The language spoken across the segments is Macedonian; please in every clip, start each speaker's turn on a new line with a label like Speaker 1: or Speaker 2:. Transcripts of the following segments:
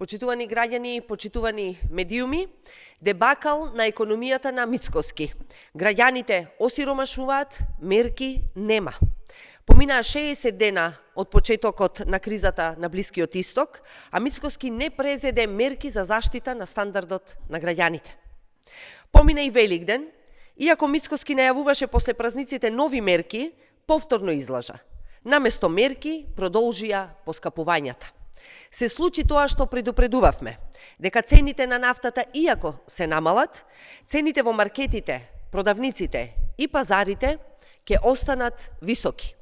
Speaker 1: Почитувани граѓани, почитувани медиуми, дебакал на економијата на Мицкоски. Граѓаните осиромашуваат, мерки нема. Поминаа 60 дена од почетокот на кризата на Блискиот Исток, а Мицкоски не презеде мерки за заштита на стандардот на граѓаните. Помина и Великден, иако Мицкоски најавуваше после празниците нови мерки, повторно излажа. Наместо мерки, продолжија поскапувањата. Се случи тоа што предупредувавме, дека цените на нафтата, иако се намалат, цените во маркетите, продавниците и пазарите ќе останат високи.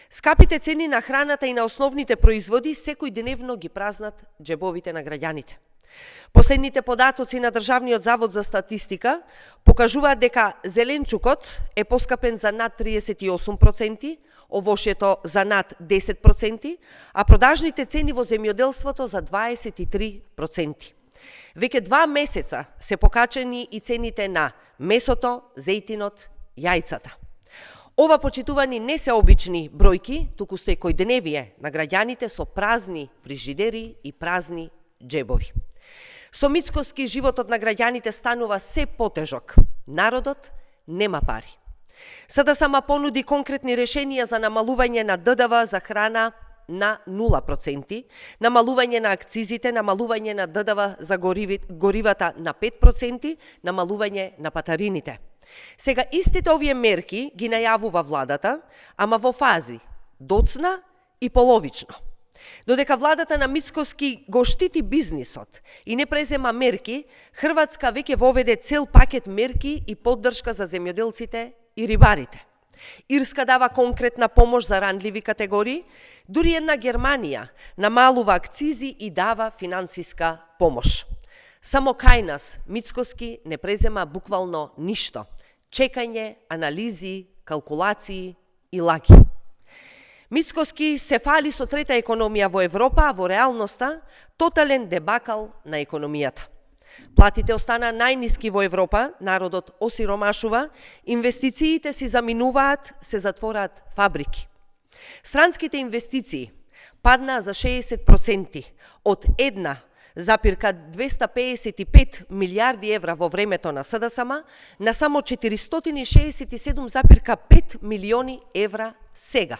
Speaker 1: Скапите цени на храната и на основните производи секој деневно ги празнат џебовите на граѓаните. Последните податоци на Државниот завод за статистика покажуваат дека зеленчукот е поскапен за над 38%, овошјето за над 10%, а продажните цени во земјоделството за 23%. Веќе 2 месеца се покачени и цените на месото, зејтинот, јајцата. Ова, почитувани, не се обични бројки, туку секојдневие на граѓаните со празни фрижидери и празни џебови. Со Мицкоски животот на граѓаните станува се потежок. Народот нема пари. СДСМ понуди конкретни решенија за намалување на ДДВ за храна на 0%, намалување на акцизите, намалување на ДДВ за горивата на 5%, намалување на патарините. Сега истите овие мерки ги најавува владата, ама во фази доцна и половично. Додека владата на Мицкоски го штити бизнисот и не презема мерки, Хрватска веќе воведе цел пакет мерки и поддршка за земјоделците и рибарите. Ирска дава конкретна помош за ранливи категории, дури една Германија намалува акцизи и дава финансиска помош. Само кај нас Мицкоски не презема буквално ништо. Чекање, анализи, калкулации и лаги. Мицкоски се фали со трета економија во Европа, а во реалноста тотален дебакал на економијата. Платите остана најниски во Европа, народот осиромашува, инвестициите си заминуваат, се затвораат фабрики. Странските инвестиции паднаа за 60%, од 1,255 милиарди евра во времето на СДСМ на само 467,5 милиони евра сега.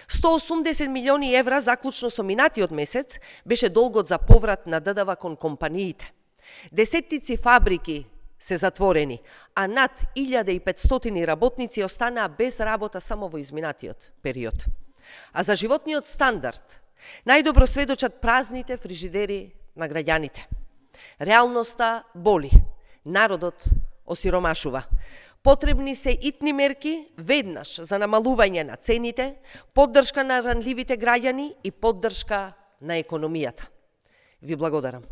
Speaker 1: 180 милиони евра заклучно со минатиот месец беше долгот за поврат на ДДВ кон компаниите. Десеттици фабрики се затворени, а над 1500 работници останаа без работа само во изминатиот период. А за животниот стандард најдобро сведочат празните фрижидери на граѓаните. Реалноста боли, народот осиромашува. Потребни се итни мерки веднаш за намалување на цените, поддршка на ранливите граѓани и поддршка на економијата. Ви благодарам.